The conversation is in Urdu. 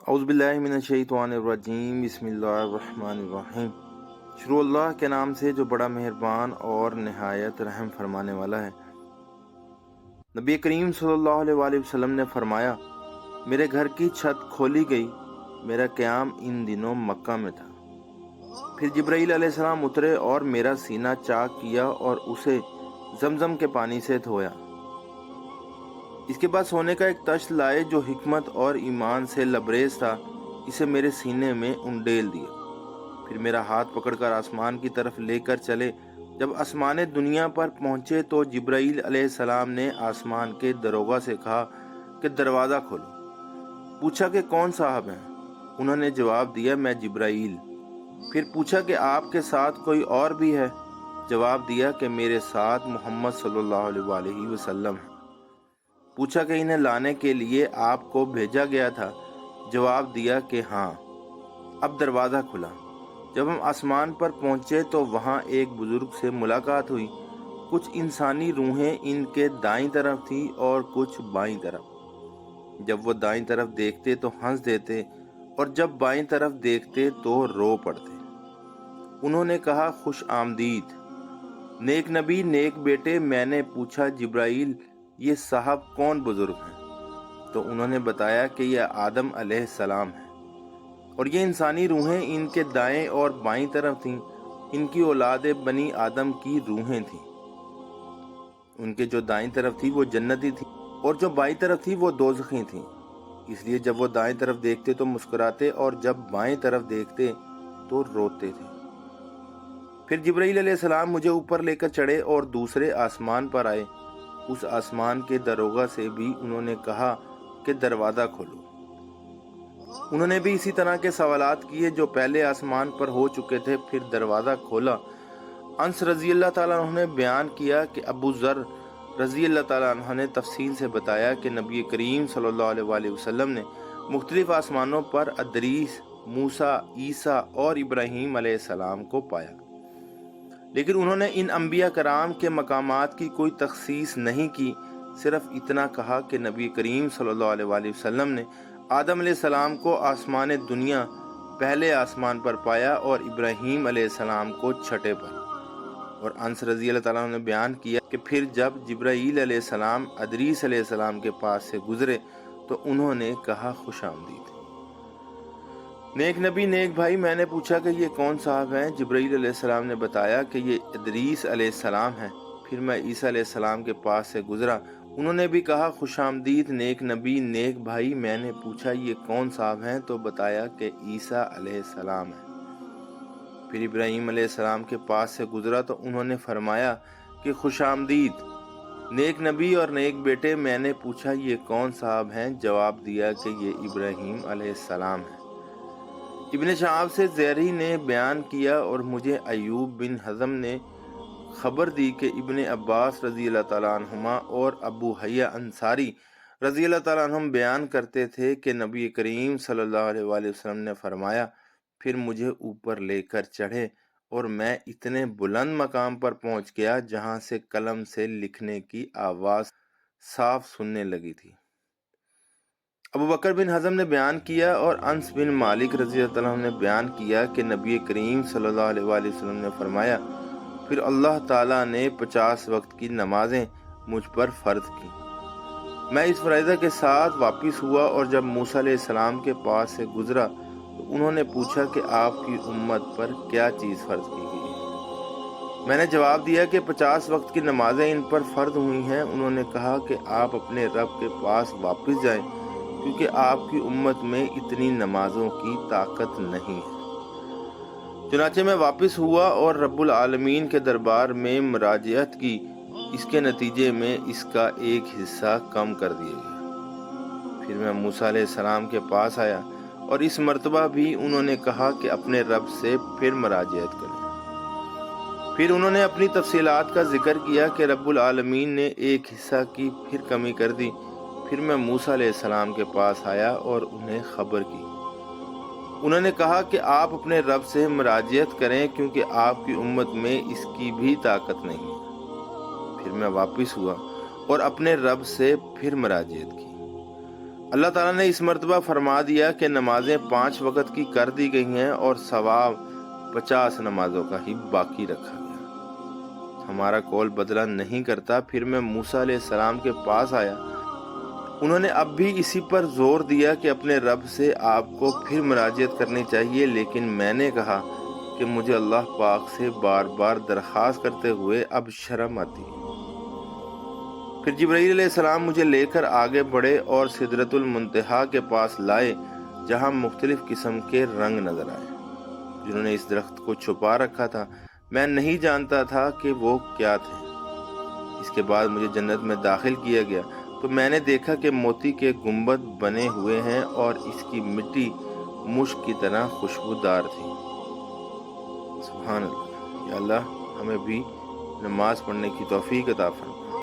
اعوذ باللہ من الشیطان الرجیم بسم اللہ الرحمن الرحیم۔ شروع اللہ کے نام سے جو بڑا مہربان اور نہایت رحم فرمانے والا ہے۔ نبی کریم صلی اللہ علیہ وآلہ وسلم نے فرمایا، میرے گھر کی چھت کھولی گئی، میرا قیام ان دنوں مکہ میں تھا۔ پھر جبرائیل علیہ السلام اترے اور میرا سینہ چاک کیا اور اسے زمزم کے پانی سے دھویا۔ اس کے بعد سونے کا ایک تشت لائے جو حکمت اور ایمان سے لبریز تھا، اسے میرے سینے میں انڈیل دیا۔ پھر میرا ہاتھ پکڑ کر آسمان کی طرف لے کر چلے۔ جب آسمان دنیا پر پہنچے تو جبرائیل علیہ السلام نے آسمان کے داروغہ سے کہا کہ دروازہ کھولو۔ پوچھا کہ کون صاحب ہیں؟ انہوں نے جواب دیا، میں جبرائیل۔ پھر پوچھا کہ آپ کے ساتھ کوئی اور بھی ہے؟ جواب دیا کہ میرے ساتھ محمد صلی اللہ علیہ وآلہ وسلم ہے۔ پوچھا کہ انہیں لانے کے لیے آپ کو بھیجا گیا تھا؟ جواب دیا کہ ہاں۔ اب دروازہ کھلا۔ جب ہم آسمان پر پہنچے تو وہاں ایک بزرگ سے ملاقات ہوئی۔ کچھ انسانی روحیں ان کے دائیں طرف تھی اور کچھ بائیں طرف۔ جب وہ دائیں طرف دیکھتے تو ہنس دیتے اور جب بائیں طرف دیکھتے تو رو پڑتے۔ انہوں نے کہا، خوش آمدید نیک نبی، نیک بیٹے۔ میں نے پوچھا، جبرائیل یہ صاحب کون بزرگ ہیں؟ تو انہوں نے بتایا کہ یہ آدم علیہ السلام ہے اور یہ انسانی روحیں ان کے دائیں اور بائیں طرف تھیں۔ ان کی اولاد بنی آدم کی روحیں تھیں۔ ان کے جو دائیں طرف تھی وہ جنتی تھی اور جو بائیں طرف تھی وہ دوزخی تھیں۔ اس لیے جب وہ دائیں طرف دیکھتے تو مسکراتے اور جب بائیں طرف دیکھتے تو روتے تھے۔ پھر جبرائیل علیہ السلام مجھے اوپر لے کر چڑھے اور دوسرے آسمان پر آئے۔ اس آسمان کے داروغہ سے بھی انہوں نے کہا کہ دروازہ کھولو۔ انہوں نے بھی اسی طرح کے سوالات کیے جو پہلے آسمان پر ہو چکے تھے۔ پھر دروازہ کھولا۔ انس رضی اللہ تعالیٰ عنہ نے بیان کیا کہ ابو ذر رضی اللہ تعالیٰ عنہ نے تفصیل سے بتایا کہ نبی کریم صلی اللہ علیہ وآلہ وسلم نے مختلف آسمانوں پر ادریس، موسیٰ، عیسیٰ اور ابراہیم علیہ السلام کو پایا، لیکن انہوں نے ان انبیاء کرام کے مقامات کی کوئی تخصیص نہیں کی۔ صرف اتنا کہا کہ نبی کریم صلی اللہ علیہ وآلہ وسلم نے آدم علیہ السلام کو آسمان دنیا پہلے آسمان پر پایا اور ابراہیم علیہ السلام کو چھٹے پر۔ اور انس رضی اللہ تعالیٰ نے بیان کیا کہ پھر جب جبرائیل علیہ السلام ادریس علیہ السلام کے پاس سے گزرے تو انہوں نے کہا، خوش آمدید نیک نبی، نیک بھائی۔ میں نے پوچھا کہ یہ کون صاحب ہیں؟ جبرائیل علیہ السلام نے بتایا کہ یہ ادریس علیہ السلام ہیں۔ پھر میں عیسیٰ علیہ السلام کے پاس سے گزرا۔ انہوں نے بھی کہا، خوش آمدید نیک نبی، نیک بھائی۔ میں نے پوچھا، یہ کون صاحب ہیں؟ تو بتایا کہ عیسیٰ علیہ السلام ہیں۔ پھر ابراہیم علیہ السلام کے پاس سے گزرا تو انہوں نے فرمایا کہ خوش آمدید نیک نبی اور نیک بیٹے۔ میں نے پوچھا، یہ کون صاحب ہیں؟ جواب دیا کہ یہ ابراہیم علیہ السلام ہیں۔ ابن شہاب سے زہری نے بیان کیا اور مجھے ایوب بن حزم نے خبر دی کہ ابن عباس رضی اللہ تعالیٰ عنہما اور ابو حیہ انصاری رضی اللہ تعالیٰ عنہم بیان کرتے تھے کہ نبی کریم صلی اللہ علیہ وآلہ وسلم نے فرمایا، پھر مجھے اوپر لے کر چڑھے اور میں اتنے بلند مقام پر پہنچ گیا جہاں سے قلم سے لکھنے کی آواز صاف سننے لگی تھی۔ ابو بکر بن حزم نے بیان کیا اور انس بن مالک رضی اللہ عنہ نے بیان کیا کہ نبی کریم صلی اللہ علیہ وآلہ وسلم نے فرمایا، پھر اللہ تعالیٰ نے 50 وقت کی نمازیں مجھ پر فرض کی۔ میں اس فرائضہ کے ساتھ واپس ہوا اور جب موسیٰ علیہ السلام کے پاس سے گزرا تو انہوں نے پوچھا کہ آپ کی امت پر کیا چیز فرض کی گئی ہے؟ میں نے جواب دیا کہ 50 وقت کی نمازیں ان پر فرض ہوئی ہیں۔ انہوں نے کہا کہ آپ اپنے رب کے پاس واپس جائیں کیونکہ آپ کی امت میں اتنی نمازوں کی طاقت نہیں ہے۔ چنانچہ میں واپس ہوا اور رب العالمین کے دربار میں مراجعت کی۔ اس کے نتیجے میں اس کا ایک حصہ کم کر دیا گیا۔ پھر میں موسیٰ علیہ السلام کے پاس آیا اور اس مرتبہ بھی انہوں نے کہا کہ اپنے رب سے پھر مراجعت کریں۔ پھر انہوں نے اپنی تفصیلات کا ذکر کیا کہ رب العالمین نے ایک حصہ کی پھر کمی کر دی۔ پھر میں موسیٰ علیہ السلام کے پاس آیا اور انہیں خبر کی۔ انہوں نے کہا کہ آپ اپنے رب سے مراجعت کریں کیونکہ آپ کی امت میں اس کی بھی طاقت نہیں ہے۔ پھر میں واپس ہوا اور اپنے رب سے پھر مراجعت کی۔ اللہ تعالیٰ نے اس مرتبہ فرما دیا کہ نمازیں 5 وقت کی کر دی گئی ہیں اور ثواب 50 نمازوں کا ہی باقی رکھا گیا۔ ہمارا قول بدلہ نہیں کرتا۔ پھر میں موسیٰ علیہ السلام کے پاس آیا۔ انہوں نے اب بھی اسی پر زور دیا کہ اپنے رب سے آپ کو پھر مراجعت کرنی چاہیے، لیکن میں نے کہا کہ مجھے اللہ پاک سے بار بار درخواست کرتے ہوئے اب شرم آتی ہے۔ پھر جبرائیل علیہ السلام مجھے لے کر آگے بڑھے اور سدرۃ المنتہا کے پاس لائے، جہاں مختلف قسم کے رنگ نظر آئے جنہوں نے اس درخت کو چھپا رکھا تھا۔ میں نہیں جانتا تھا کہ وہ کیا تھے۔ اس کے بعد مجھے جنت میں داخل کیا گیا تو میں نے دیکھا کہ موتی کے گنبد بنے ہوئے ہیں اور اس کی مٹی مشک کی طرح خوشبودار تھی۔ سبحان اللہ۔ یا اللہ ہمیں بھی نماز پڑھنے کی توفیق عطا فرما۔